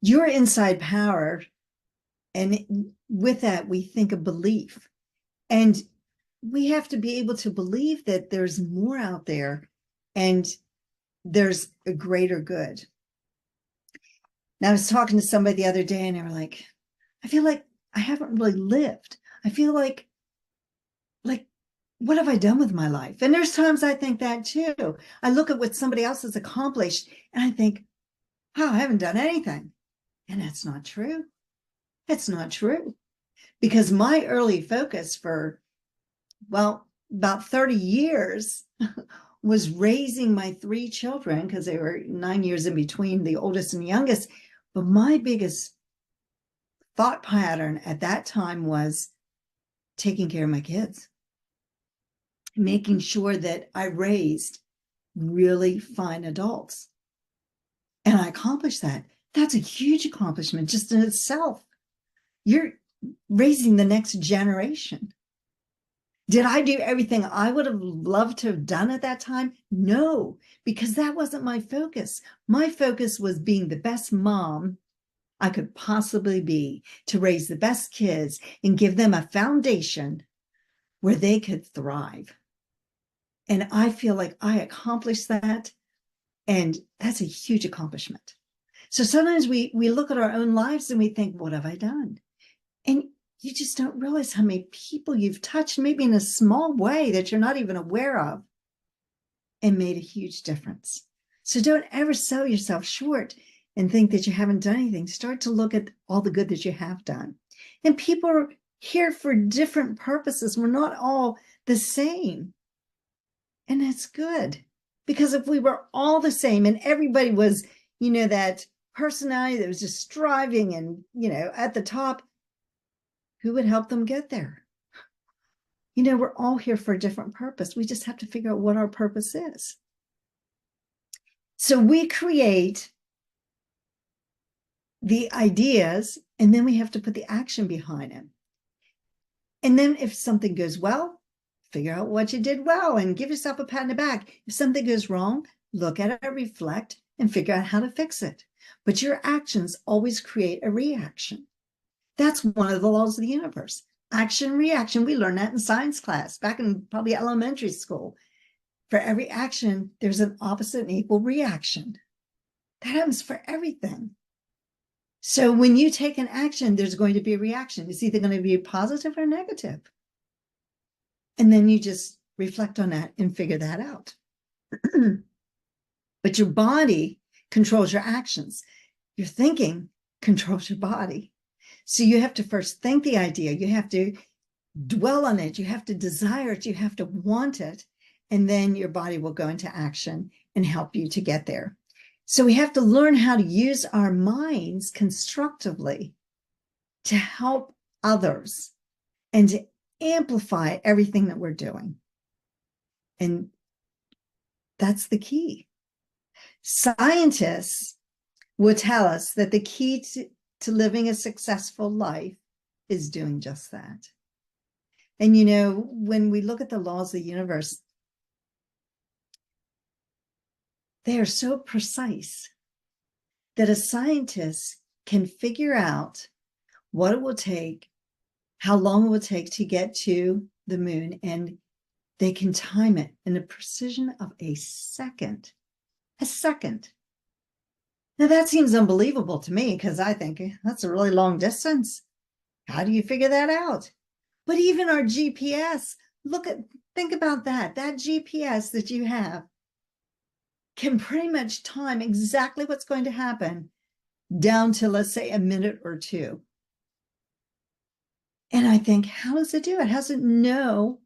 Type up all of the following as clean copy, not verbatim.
Your inside power, and with that, we think of belief. And we have to be able to believe that there's more out there and there's a greater good. Now, I was talking to somebody the other day and they were like, I feel like I haven't really lived. I feel like, what have I done with my life? And there's times I think that too. I look at what somebody else has accomplished and I think, oh, I haven't done anything. And that's not true. That's not true. Because my early focus for, well, about 30 years was raising my three children because they were 9 years in between the oldest and the youngest. But my biggest thought pattern at that time was taking care of my kids, making sure that I raised really fine adults. And I accomplished that. That's a huge accomplishment just in itself. You're raising the next generation. Did I do everything I would have loved to have done at that time? No, because that wasn't my focus. My focus was being the best mom I could possibly be, to raise the best kids and give them a foundation where they could thrive. And I feel like I accomplished that. And that's a huge accomplishment. So sometimes we look at our own lives and we think, what have I done? And you just don't realize how many people you've touched, maybe in a small way that you're not even aware of, and made a huge difference. So don't ever sell yourself short and think that you haven't done anything. Start to look at all the good that you have done. And people are here for different purposes. We're not all the same. And that's good. Because if we were all the same and everybody was, that personality that was just striving and, at the top, who would help them get there? We're all here for a different purpose. We just have to figure out what our purpose is. So we create the ideas, and then we have to put the action behind it. And then if something goes well, figure out what you did well and give yourself a pat on the back. If something goes wrong, look at it, reflect, and figure out how to fix it. But your actions always create a reaction. That's one of the laws of the universe. Action, reaction. We learned that in science class back in probably elementary school. For every action, there's an opposite and equal reaction. That happens for everything. So when you take an action, there's going to be a reaction. It's either going to be positive or negative. And then you just reflect on that and figure that out. But your body controls your actions. Your thinking controls your body. So you have to first think the idea. You have to dwell on it. You have to desire it. You have to want it. And then your body will go into action and help you to get there. So we have to learn how to use our minds constructively to help others and to amplify everything that we're doing. And that's the key. Scientists will tell us that the key to living a successful life is doing just that. And, when we look at the laws of the universe, they are so precise that a scientist can figure out what it will take, how long it will take to get to the moon, and they can time it in the precision of a second. A second. Now that seems unbelievable to me because I think that's a really long distance. How do you figure that out? But even our GPS, think about that. That GPS that you have can pretty much time exactly what's going to happen down to, let's say, a minute or two. And I think, how does it do it? How does it know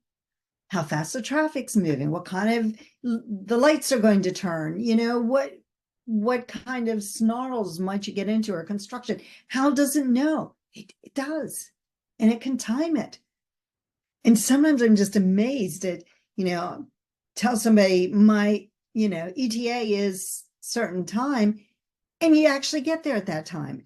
how fast the traffic's moving? What kind of the lights are going to turn? What kind of snarls might you get into or construction? How does it know? It does. And it can time it. And sometimes I'm just amazed at, tell somebody my, ETA is certain time, and you actually get there at that time.